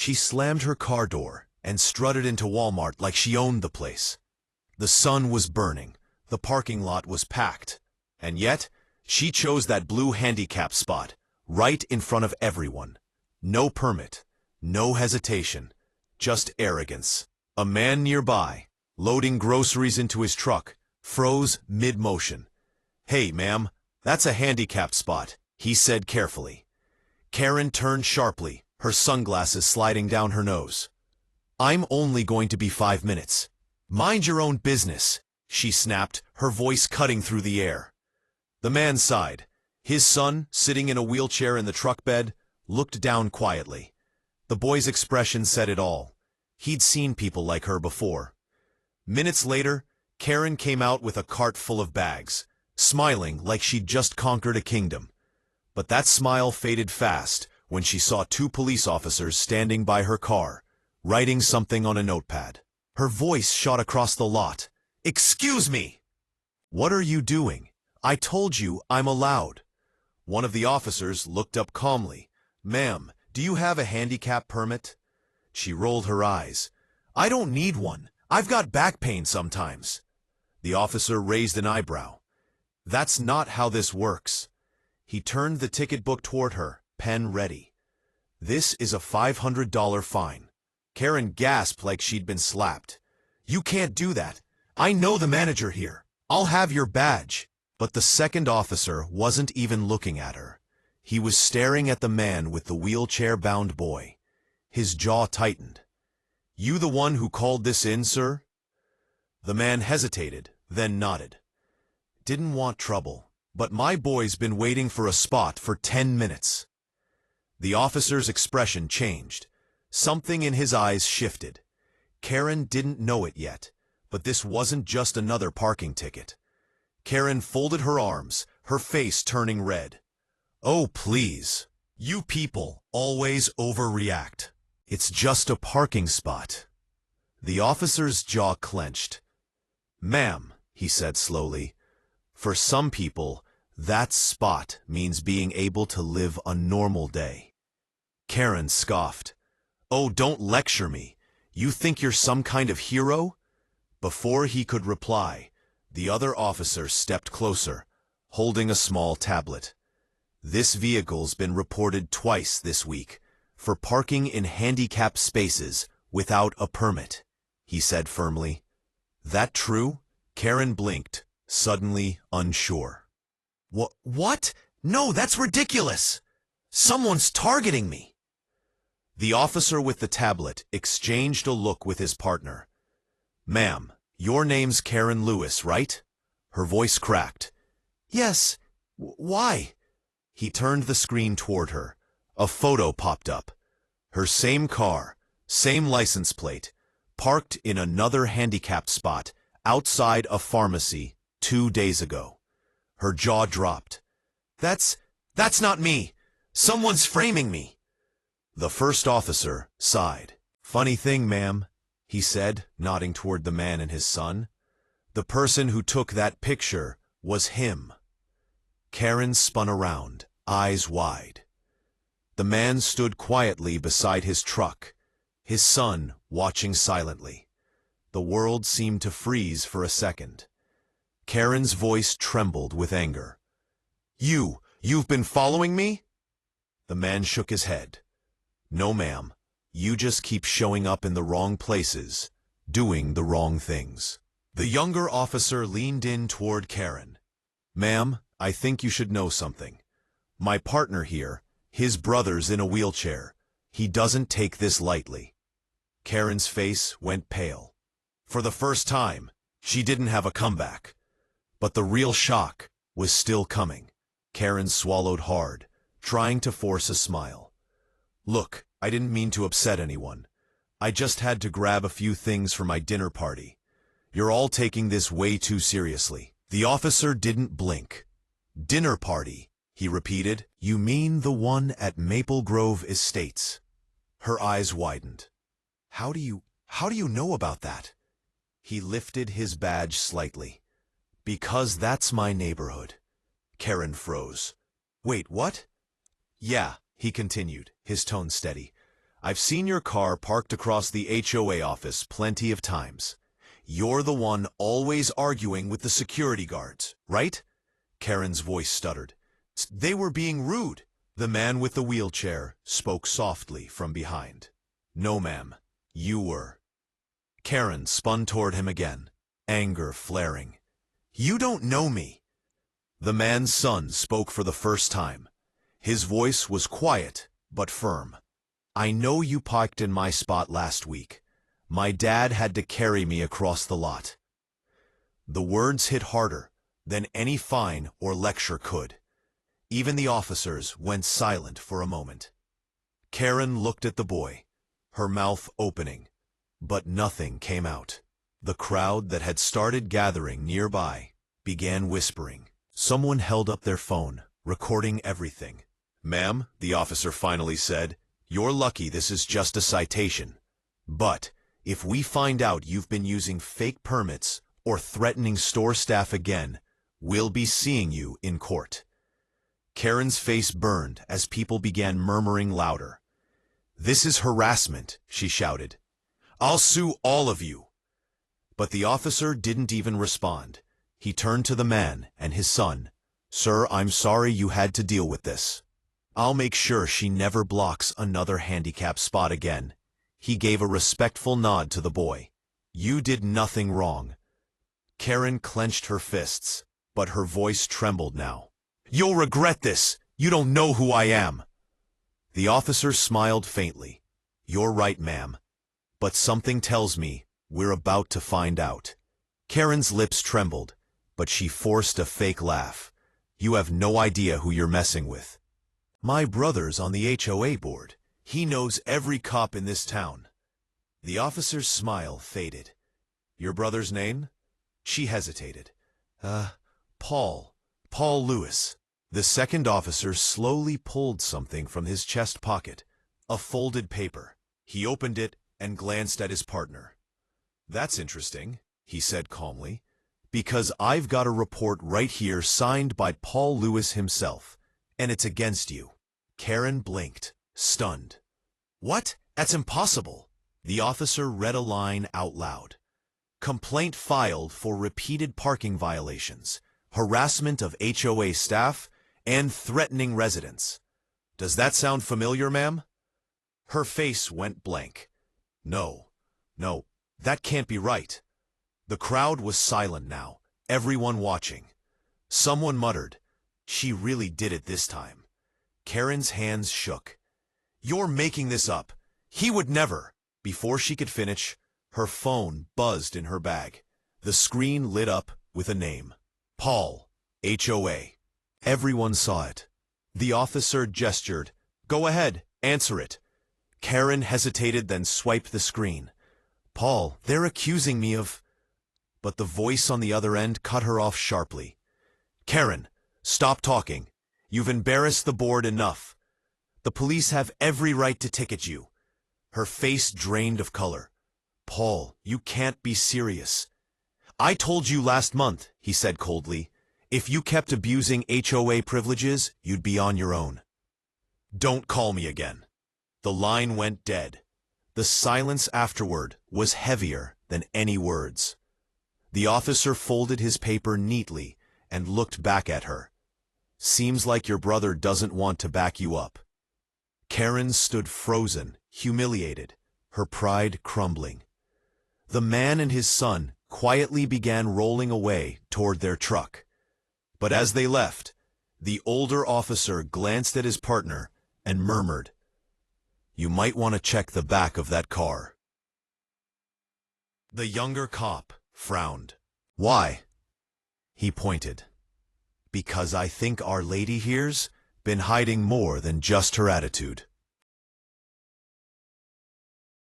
She slammed her car door and strutted into Walmart like she owned the place. The sun was burning, the parking lot was packed, and yet she chose that blue handicap spot, right in front of everyone. No permit, no hesitation, just arrogance. A man nearby, loading groceries into his truck, froze mid-motion. "Hey, ma'am, that's a handicapped spot," he said carefully. Karen turned sharply, her sunglasses sliding down her nose. "I'm only going to be 5 minutes. Mind your own business," she snapped, her voice cutting through the air. The man sighed. His son, sitting in a wheelchair in the truck bed, looked down quietly. The boy's expression said it all. He'd seen people like her before. Minutes later, Karen came out with a cart full of bags, smiling like she'd just conquered a kingdom. But that smile faded fast when she saw 2 police officers standing by her car, writing something on a notepad. Her voice shot across the lot. "Excuse me!" "What are you doing? I told you I'm allowed." One of the officers looked up calmly. "Ma'am, do you have a handicap permit?" She rolled her eyes. "I don't need one. I've got back pain sometimes." The officer raised an eyebrow. "That's not how this works." He turned the ticket book toward her, pen ready. "This is a $500 fine." Karen gasped like she'd been slapped. "You can't do that. I know the manager here. I'll have your badge." But the second officer wasn't even looking at her. He was staring at the man with the wheelchair-bound boy. His jaw tightened. "You the one who called this in, sir?" The man hesitated, then nodded. "Didn't want trouble, but my boy's been waiting for a spot for 10 minutes. The officer's expression changed. Something in his eyes shifted. Karen didn't know it yet, but this wasn't just another parking ticket. Karen folded her arms, her face turning red. "Oh, please. You people always overreact. It's just a parking spot." The officer's jaw clenched. "Ma'am," he said slowly, "for some people, that spot means being able to live a normal day." Karen scoffed. "Oh, don't lecture me. You think you're some kind of hero?" Before he could reply, the other officer stepped closer, holding a small tablet. "This vehicle's been reported twice this week for parking in handicapped spaces without a permit," he said firmly. "That true?" Karen blinked, suddenly unsure. What? No, that's ridiculous! Someone's targeting me!" The officer with the tablet exchanged a look with his partner. "Ma'am, your name's Karen Lewis, right?" Her voice cracked. "Yes. Why?" He turned the screen toward her. A photo popped up. Her same car, same license plate, parked in another handicapped spot outside a pharmacy 2 days ago. Her jaw dropped. That's not me! Someone's framing me!" The first officer sighed. "Funny thing, ma'am," he said, nodding toward the man and his son. "The person who took that picture was him." Karen spun around, eyes wide. The man stood quietly beside his truck, his son watching silently. The world seemed to freeze for a second. Karen's voice trembled with anger. You've been following me?" The man shook his head. "No, ma'am. You just keep showing up in the wrong places, doing the wrong things." The younger officer leaned in toward Karen. "Ma'am, I think you should know something. My partner here, his brother's in a wheelchair. He doesn't take this lightly." Karen's face went pale. For the first time, she didn't have a comeback. But the real shock was still coming. Karen swallowed hard, trying to force a smile. "Look, I didn't mean to upset anyone. I just had to grab a few things for my dinner party. You're all taking this way too seriously." The officer didn't blink. "Dinner party," he repeated. "You mean the one at Maple Grove Estates?" Her eyes widened. How do you know about that?" He lifted his badge slightly. "Because that's my neighborhood." Karen froze. "Wait, what?" "Yeah," he continued, his tone steady. I've seen your car parked across the HOA office plenty of times. You're the one always arguing with the security guards, right? Karen's voice stuttered. They were being rude. The man with the wheelchair spoke softly from behind. No, ma'am, you were. Karen spun toward him again, anger flaring. You don't know me. The man's son spoke for the first time. His voice was quiet but firm. I know you parked in my spot last week. My dad had to carry me across the lot. The words hit harder than any fine or lecture could. Even the officers went silent for a moment. Karen looked at the boy, her mouth opening, but nothing came out. The crowd that had started gathering nearby began whispering. Someone held up their phone, recording everything. Ma'am, the officer finally said, you're lucky this is just a citation. But if we find out you've been using fake permits or threatening store staff again, we'll be seeing you in court. Karen's face burned as people began murmuring louder. This is harassment, she shouted. I'll sue all of you. But the officer didn't even respond. He turned to the man and his son. Sir, I'm sorry you had to deal with this. I'll make sure she never blocks another handicap spot again. He gave a respectful nod to the boy. You did nothing wrong. Karen clenched her fists, but her voice trembled now. You'll regret this. You don't know who I am. The officer smiled faintly. You're right, ma'am. But something tells me we're about to find out. Karen's lips trembled, but she forced a fake laugh. You have no idea who you're messing with. My brother's on the HOA board. He knows every cop in this town. The officer's smile faded. Your brother's name? She hesitated. Paul Lewis. The second officer slowly pulled something from his chest pocket, a folded paper. He opened it and glanced at his partner. That's interesting, he said calmly, because I've got a report right here signed by Paul Lewis himself, and it's against you. Karen blinked, stunned. What? That's impossible. The officer read a line out loud. Complaint filed for repeated parking violations, harassment of HOA staff, and threatening residents. Does that sound familiar, ma'am? Her face went blank. No, that can't be right. The crowd was silent now, everyone watching. Someone muttered, she really did it this time. Karen's hands shook. You're making this up. He would never. Before she could finish, her phone buzzed in her bag. The screen lit up with a name. Paul, HOA. Everyone saw it. The officer gestured. Go ahead, answer it. Karen hesitated, then swiped the screen. Paul, they're accusing me of... But the voice on the other end cut her off sharply. Karen, stop talking. You've embarrassed the board enough. The police have every right to ticket you. Her face drained of color. Paul, you can't be serious. I told you last month, he said coldly. If you kept abusing HOA privileges, you'd be on your own. Don't call me again. The line went dead. The silence afterward was heavier than any words. The officer folded his paper neatly and looked back at her. Seems like your brother doesn't want to back you up. Karen stood frozen, humiliated, her pride crumbling. The man and his son quietly began rolling away toward their truck. But as they left, the older officer glanced at his partner and murmured, You might want to check the back of that car. The younger cop frowned. Why? He pointed. Because I think Our Lady here's been hiding more than just her attitude.